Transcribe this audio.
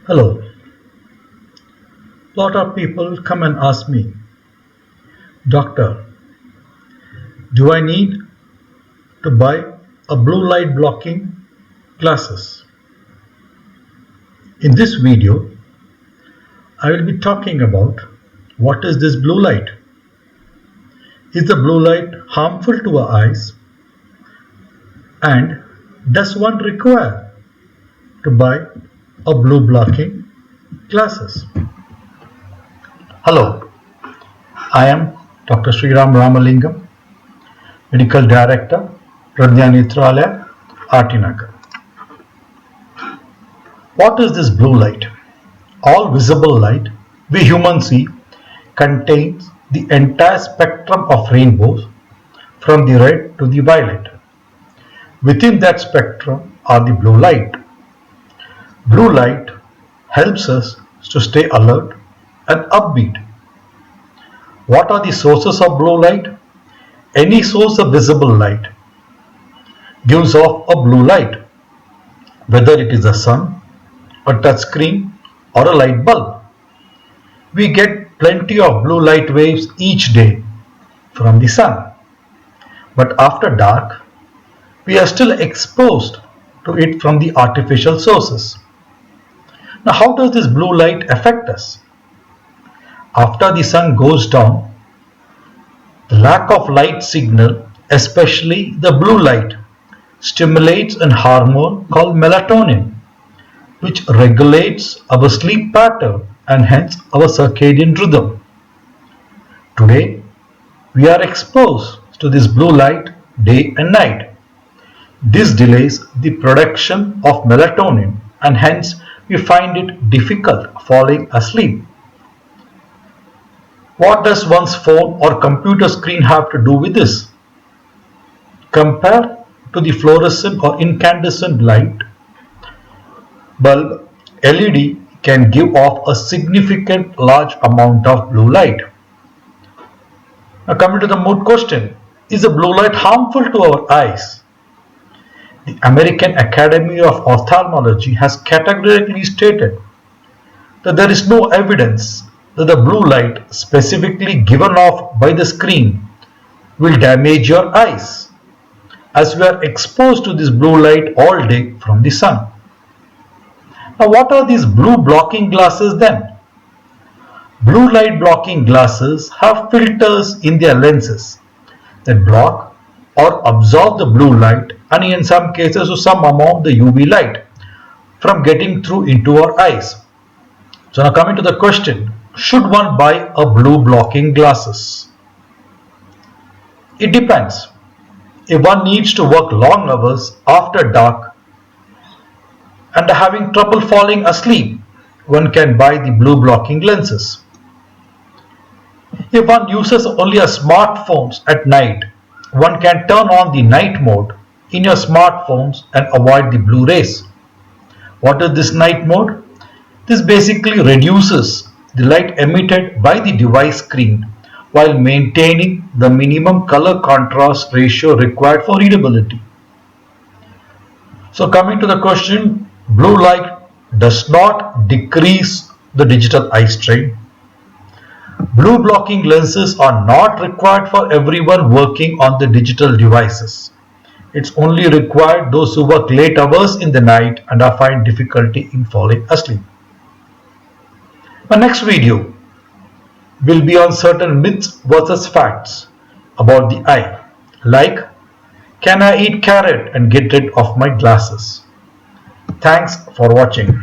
Hello. Lot of people come and ask me, Doctor, do I need to buy a blue light blocking glasses? In this video, I will be talking about what is this blue light? Is the blue light harmful to our eyes? And does one require to buy a blue blocking glasses? Hello, I am Dr. Sriram Ramalingam, Medical Director, Pradnya Netralaya, RT Nagar. What is this blue light? All visible light we humans see contains the entire spectrum of rainbows from the red to the violet. Within that spectrum are the blue light. Blue light helps us to stay alert and upbeat. What are the sources of blue light? Any source of visible light gives off a blue light, whether it is the sun, a touch screen, or a light bulb. We get plenty of blue light waves each day from the sun. But after dark, we are still exposed to it from the artificial sources. Now, how does this blue light affect us? After the sun goes down, the lack of light signal, especially the blue light, stimulates a hormone called melatonin, which regulates our sleep pattern and hence our circadian rhythm. Today, we are exposed to this blue light day and night. This delays the production of melatonin and hence we find it difficult falling asleep. What does one's phone or computer screen have to do with this? Compared to the fluorescent or incandescent light bulb, LED can give off a significant large amount of blue light. Now coming to the moot question, is the blue light harmful to our eyes? The American Academy of Ophthalmology has categorically stated that there is no evidence that the blue light specifically given off by the screen will damage your eyes, as we are exposed to this blue light all day from the sun. Now, what are these blue blocking glasses then? Blue light blocking glasses have filters in their lenses that block or absorb the blue light and in some cases to some amount the UV light from getting through into our eyes. So now coming to the question, should one buy a blue blocking glasses? It depends. If one needs to work long hours after dark and having trouble falling asleep, one can buy the blue blocking lenses. If one uses only a smartphones at night, one can turn on the night mode in your smartphones and avoid the blue rays. What is this night mode? This basically reduces the light emitted by the device screen while maintaining the minimum color contrast ratio required for readability. So coming to the question, blue light does not decrease the digital eye strain. Blue blocking lenses are not required for everyone working on the digital devices. It's only required those who work late hours in the night and find difficulty in falling asleep. My next video will be on certain myths versus facts about the eye, like can I eat carrot and get rid of my glasses? Thanks for watching.